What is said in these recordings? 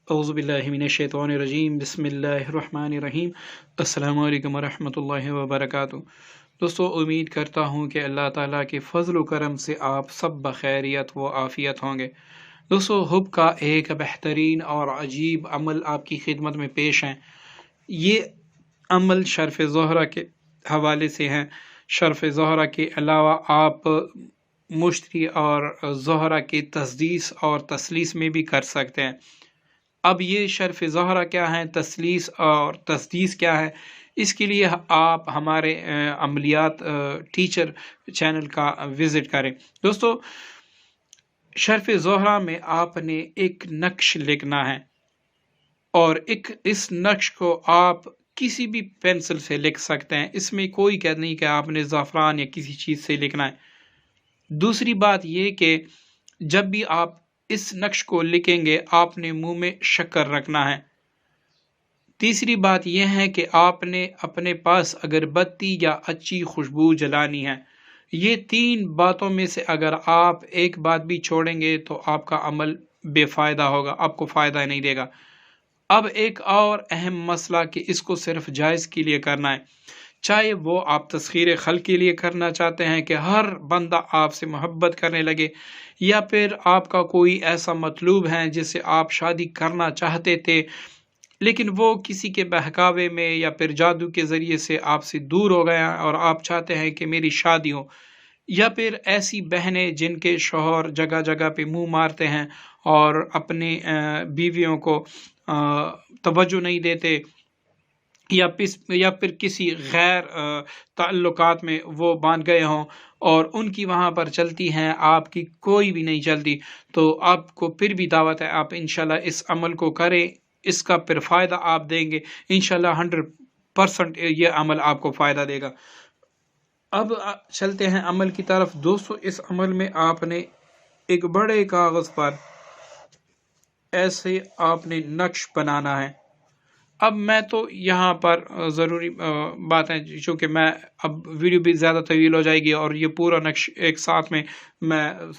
اعوذ باللہ من الشیطان الرجیم بسم اللہ الرحمن الرحیم السلام علیکم ورحمۃ اللہ وبرکاتہ۔ دوستو، امید کرتا ہوں کہ اللہ تعالیٰ کے فضل و کرم سے آپ سب بخیریت و عافیت ہوں گے۔ دوستو، حب کا ایک بہترین اور عجیب عمل آپ کی خدمت میں پیش ہے۔ یہ عمل شرف زہرہ کے حوالے سے ہیں۔ شرف زہرہ کے علاوہ آپ مشتری اور زہرہ کے تسدیس اور تسلیس میں بھی کر سکتے ہیں۔ اب یہ شرف زہرہ کیا ہے، تسلیس اور تسدیس کیا ہے، اس کے لیے آپ ہمارے عملیات ٹیچر چینل کا وزٹ کریں۔ دوستو، شرف زہرہ میں آپ نے ایک نقش لکھنا ہے، اور اس نقش کو آپ کسی بھی پینسل سے لکھ سکتے ہیں۔ اس میں کوئی قید نہیں کہ آپ نے زعفران یا کسی چیز سے لکھنا ہے۔ دوسری بات یہ کہ جب بھی آپ اس نقش کو لکھیں گے آپ نے منہ میں شکر رکھنا ہے۔ تیسری بات یہ ہے کہ آپ نے اپنے پاس اگربتی یا اچھی خوشبو جلانی ہے۔ یہ تین باتوں میں سے اگر آپ ایک بات بھی چھوڑیں گے تو آپ کا عمل بے فائدہ ہوگا، آپ کو فائدہ نہیں دے گا۔ اب ایک اور اہم مسئلہ کہ اس کو صرف جائز کے لیے کرنا ہے، چاہے وہ آپ تسخیر خلق کے لیے کرنا چاہتے ہیں کہ ہر بندہ آپ سے محبت کرنے لگے، یا پھر آپ کا کوئی ایسا مطلوب ہے جس سے آپ شادی کرنا چاہتے تھے لیکن وہ کسی کے بہکاوے میں یا پھر جادو کے ذریعے سے آپ سے دور ہو گیا اور آپ چاہتے ہیں کہ میری شادی ہو، یا پھر ایسی بہنیں جن کے شوہر جگہ جگہ پہ منہ مارتے ہیں اور اپنی بیویوں کو توجہ نہیں دیتے، یا پھر کسی غیر تعلقات میں وہ باندھ گئے ہوں اور ان کی وہاں پر چلتی ہیں، آپ کی کوئی بھی نہیں چلتی، تو آپ کو پھر بھی دعوت ہے، آپ انشاءاللہ اس عمل کو کریں، اس کا پھر فائدہ آپ دیں گے انشاءاللہ 100% یہ عمل آپ کو فائدہ دے گا۔ اب چلتے ہیں عمل کی طرف۔ دوستو، اس عمل میں آپ نے ایک بڑے کاغذ پر ایسے آپ نے نقش بنانا ہے۔ اب میں تو یہاں پر ضروری بات ہے، چونکہ میں اب ویڈیو بھی زیادہ طویل ہو جائے گی اور یہ پورا نقش ایک ساتھ میں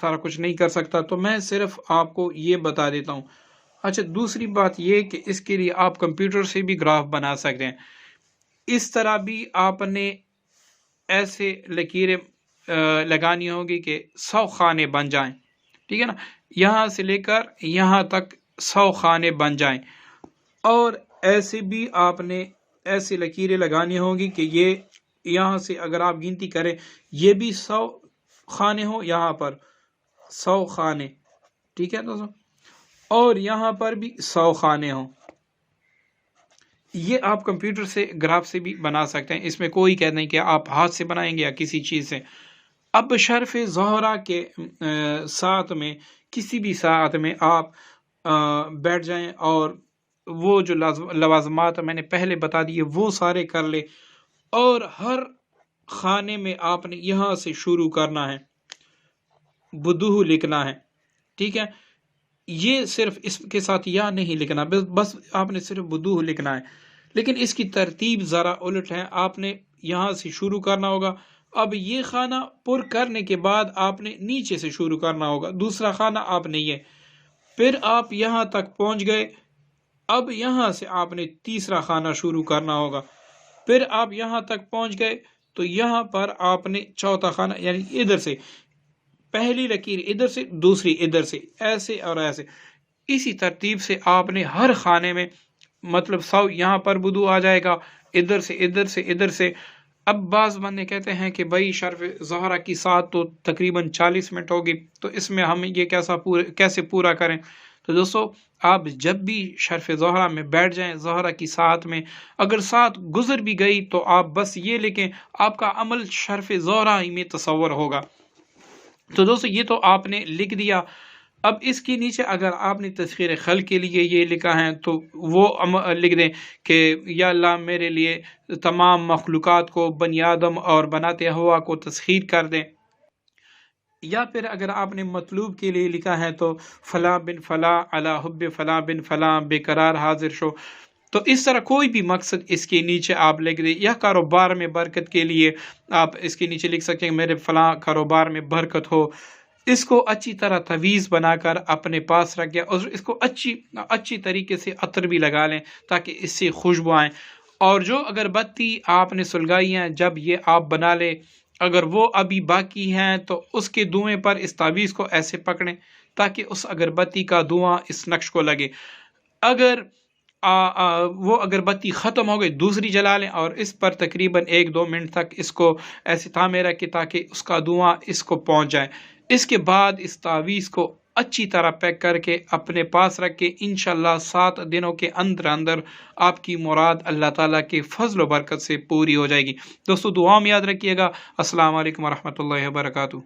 سارا کچھ نہیں کر سکتا، تو میں صرف آپ کو یہ بتا دیتا ہوں۔ اچھا، دوسری بات یہ کہ اس کے لیے آپ کمپیوٹر سے بھی گراف بنا سکتے ہیں۔ اس طرح بھی آپ نے ایسے لکیریں لگانی ہوگی کہ 100 خانے بن جائیں، ٹھیک ہے نا، یہاں سے لے کر یہاں تک 100 خانے بن جائیں۔ اور ایسے بھی آپ نے ایسی لکیریں لگانی ہوگی کہ یہ یہاں سے اگر آپ گنتی کریں یہ بھی 100 خانے ہوں، یہاں پر 100 خانے، ٹھیک ہے دوستو، اور یہاں پر بھی 100 خانے ہوں۔ یہ آپ کمپیوٹر سے گراف سے بھی بنا سکتے ہیں، اس میں کوئی قید نہیں کہ آپ ہاتھ سے بنائیں گے یا کسی چیز سے۔ اب شرف زہرہ کے ساتھ میں کسی بھی ساعت میں آپ بیٹھ جائیں اور وہ جو لوازمات میں نے پہلے بتا دیے وہ سارے کر لے، اور ہر خانے میں آپ نے یہاں سے شروع کرنا ہے، بدوہ لکھنا ہے، ٹھیک ہے۔ یہ صرف اس کے ساتھ یا نہیں لکھنا، بس آپ نے صرف بدوہ لکھنا ہے، لیکن اس کی ترتیب ذرا الٹ ہے۔ آپ نے یہاں سے شروع کرنا ہوگا، اب یہ خانہ پر کرنے کے بعد آپ نے نیچے سے شروع کرنا ہوگا، دوسرا خانہ آپ نے یہ، پھر آپ یہاں تک پہنچ گئے، اب یہاں سے آپ نے تیسرا خانہ شروع کرنا ہوگا، پھر آپ یہاں تک پہنچ گئے تو یہاں پر آپ نے چوتھا خانہ، یعنی ادھر سے پہلی لکیر ادھر سے، دوسری ادھر سے، ایسے اور ایسے، اسی ترتیب سے آپ نے ہر خانے میں، مطلب 100 یہاں پر بدو آ جائے گا، ادھر سے ادھر سے ادھر سے۔ اب بعض بندے کہتے ہیں کہ بھائی شرف زہرہ کی ساتھ تو تقریباً 40 منٹ ہوگی، تو اس میں ہم یہ کیسے پورا کریں؟ تو دوستو، آپ جب بھی شرف زہرہ میں بیٹھ جائیں، زہرہ کی ساتھ میں اگر ساتھ گزر بھی گئی تو آپ بس یہ لکھیں، آپ کا عمل شرف زہرہ ہی میں تصور ہوگا۔ تو دوستو، یہ تو آپ نے لکھ دیا۔ اب اس کے نیچے اگر آپ نے تسخیر خلق کے لیے یہ لکھا ہے تو وہ لکھ دیں کہ یا اللہ میرے لیے تمام مخلوقات کو، بنی آدم اور بنات ہوا کو تسخیر کر دیں، یا پھر اگر آپ نے مطلوب کے لیے لکھا ہے تو فلاں بن فلاں علی حب فلاں بن فلاں بے قرار حاضر شو، تو اس طرح کوئی بھی مقصد اس کے نیچے آپ لکھ دیں۔ یا کاروبار میں برکت کے لیے آپ اس کے نیچے لکھ سکتے ہیں میرے فلاں کاروبار میں برکت ہو، اس کو اچھی طرح تویز بنا کر اپنے پاس رکھ گیا اور اس کو اچھی طریقے سے عطر بھی لگا لیں تاکہ اس سے خوشبو آئیں. اور جو اگربتی آپ نے سلگائی ہیں جب یہ آپ بنا لیں، اگر وہ ابھی باقی ہیں تو اس کے دھوئیں پر اس تعویذ کو ایسے پکڑیں تاکہ اس اگربتی کا دھواں اس نقش کو لگے. اگر وہ اگربتی ختم ہو گئی دوسری جلا لیں اور اس پر تقریباً 1-2 منٹ تک اس کو ایسے تھامے رکھیں تاکہ اس کا دھواں اس کو پہنچ جائے. اس کے بعد اس تعویذ کو اچھی طرح پیک کر کے اپنے پاس رکھ کے انشاءاللہ 7 دنوں کے اندر آپ کی مراد اللہ تعالیٰ کے فضل و برکت سے پوری ہو جائے گی. دوستو دعا میں یاد رکھیے گا. السلام علیکم ورحمۃ اللہ وبرکاتہ.